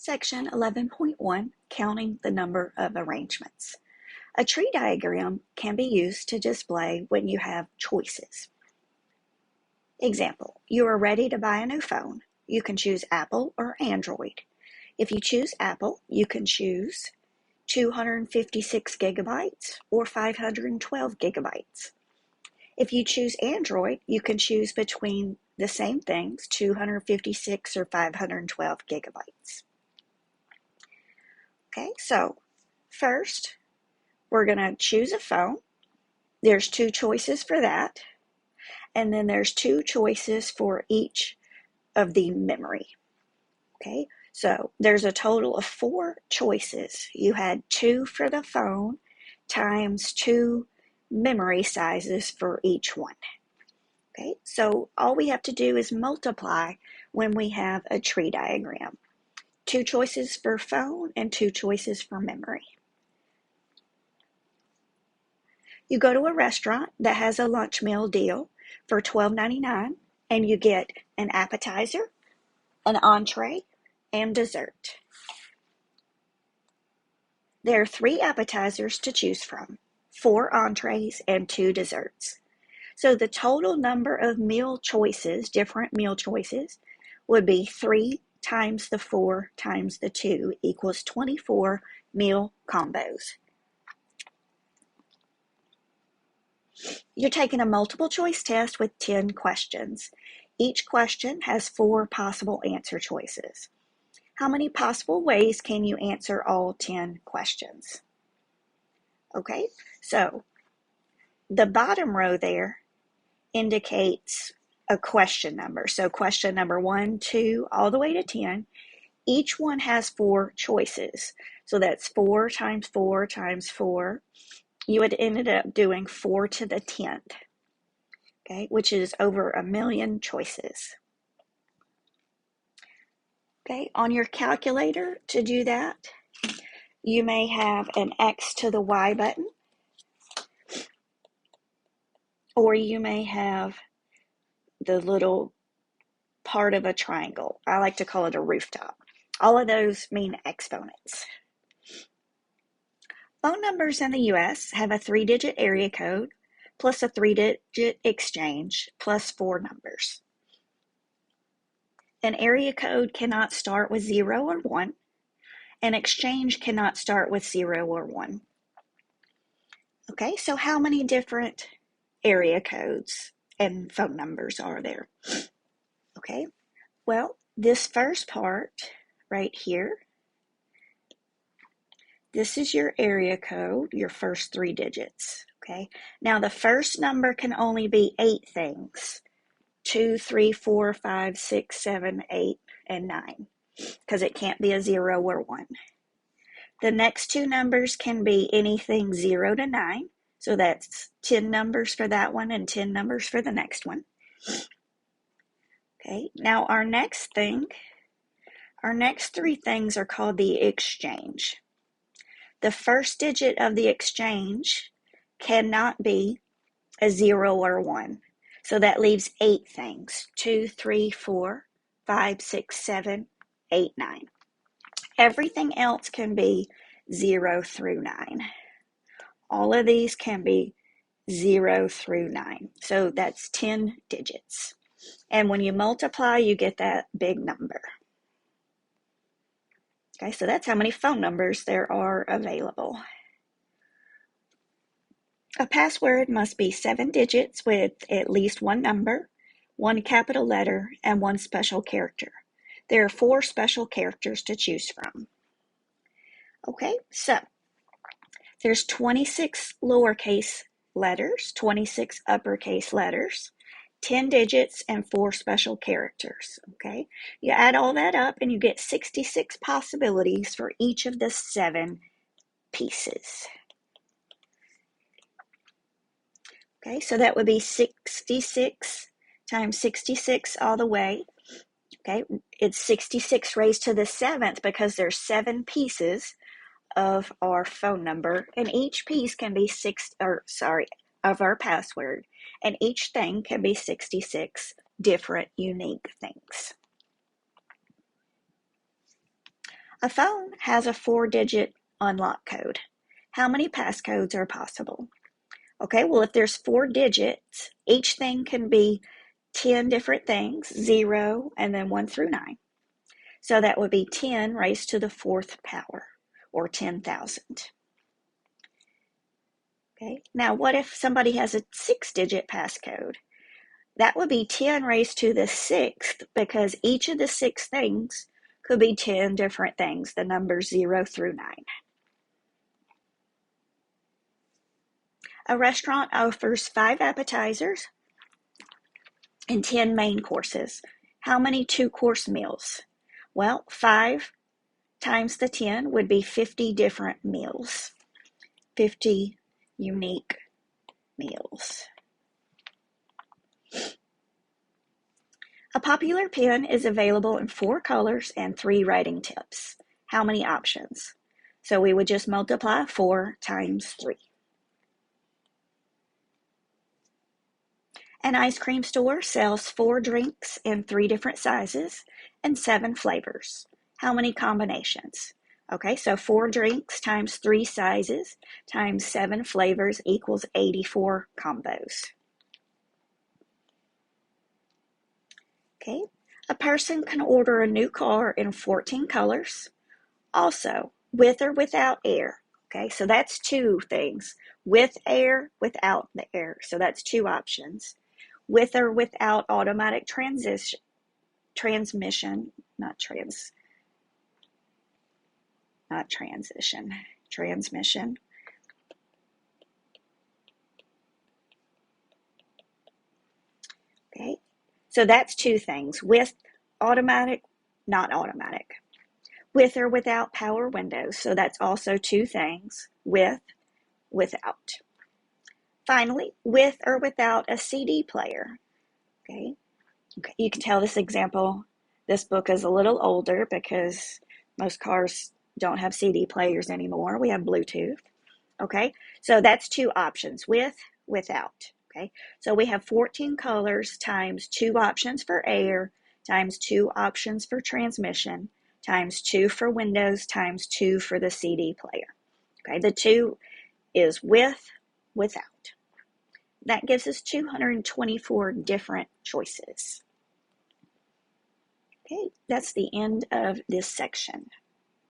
Section 11.1, Counting the Number of Arrangements. A tree diagram can be used to display when you have choices. Example, you are ready to buy a new phone. You can choose Apple or Android. If you choose Apple, you can choose 256 gigabytes or 512 gigabytes. If you choose Android, you can choose between the same things, 256 or 512 gigabytes. Okay, so first we're going to choose a phone. There's two choices for that. And then there's two choices for each of the memory. Okay, so there's a total of 4 choices. You had 2 for the phone times 2 memory sizes for each one. Okay, so all we have to do is multiply when we have a tree diagram. 2 choices for phone and 2 choices for memory. You go to a restaurant that has a lunch meal deal for $12.99 and you get an appetizer, an entree, and dessert. There are 3 appetizers to choose from, 4 entrees, and 2 desserts. So the total number of meal choices, different meal choices, would be 3 times the 4 times the 2 equals 24 meal combos. You're taking a multiple choice test with 10 questions. Each question has 4 possible answer choices. How many possible ways can you answer all 10 questions? Okay, so the bottom row there indicates a question number. So question number 1, 2, all the way to 10. Each one has 4 choices. So that's 4 times 4 times 4. You would ended up doing 4 to the 10th, okay, which is over 1 million choices. Okay, on your calculator to do that, you may have an X to the Y button, or you may have the little part of a triangle. I like to call it a rooftop. All of those mean exponents. Phone numbers in the U.S. have a 3-digit area code plus a 3-digit exchange plus 4 numbers. An area code cannot start with 0 or 1. An exchange cannot start with 0 or 1. Okay, so how many different area codes and phone numbers are there? Okay, well, this first part right here, this is your area code, your first 3 digits. Okay, now the first number can only be 8 things: 2, 3, 4, 5, 6, 7, 8, and 9, because it can't be a 0 or 1. The next 2 numbers can be anything 0 to 9, so that's 10 numbers for that one and 10 numbers for the next one. Okay, now our next 3 things are called the exchange. The first digit of the exchange cannot be a 0 or 1. So that leaves 8 things: 2, 3, 4, 5, 6, 7, 8, 9. Everything else can be 0 through 9. All of these can be 0 through 9. So that's 10 digits. And when you multiply, you get that big number. Okay, so that's how many phone numbers there are available. A password must be 7 digits with at least 1 number, 1 capital letter, and 1 special character. There are 4 special characters to choose from. Okay, so there's 26 lowercase letters, 26 uppercase letters, 10 digits, and 4 special characters. Okay, you add all that up and you get 66 possibilities for each of the 7 pieces. Okay, so that would be 66 times 66 all the way. Okay, it's 66 raised to the 7th because there's 7 pieces of our phone number, and each piece can be of our password, and each thing can be 66 different unique things. A phone has a 4-digit unlock code. How many passcodes are possible? Okay, well, if there's 4 digits, each thing can be 10 different things, 0, and then 1 through 9. So that would be 10 raised to the 4th power, or 10,000. Okay, now what if somebody has a 6-digit passcode? That would be 10 raised to the 6th, because each of the 6 things could be 10 different things, the numbers 0 through 9. A restaurant offers 5 appetizers and 10 main courses. How many 2-course meals? Well, 5 times the 10 would be 50 different meals, 50 unique meals. A popular pen is available in 4 colors and 3 writing tips. How many options? So we would just multiply 4 times 3. An ice cream store sells 4 drinks in 3 different sizes and 7 flavors. How many combinations? Okay, so 4 drinks times 3 sizes times 7 flavors equals 84 combos. Okay, a person can order a new car in 14 colors, also with or without air. Okay, so that's 2 things. With air, without the air. So that's 2 options. With or without automatic transmission, not transition, transmission. Okay, so that's 2 things. With automatic, not automatic. With or without power windows. So that's also 2 things. With, without. Finally, with or without a CD player. Okay, you can tell this book is a little older because most cars don't have CD players anymore. We have Bluetooth. Okay, so that's 2 options, with, without. Okay, so we have 14 colors times 2 options for air times 2 options for transmission times 2 for windows times 2 for the CD player. Okay, the 2 is with, without. That gives us 224 different choices. Okay, that's the end of this section.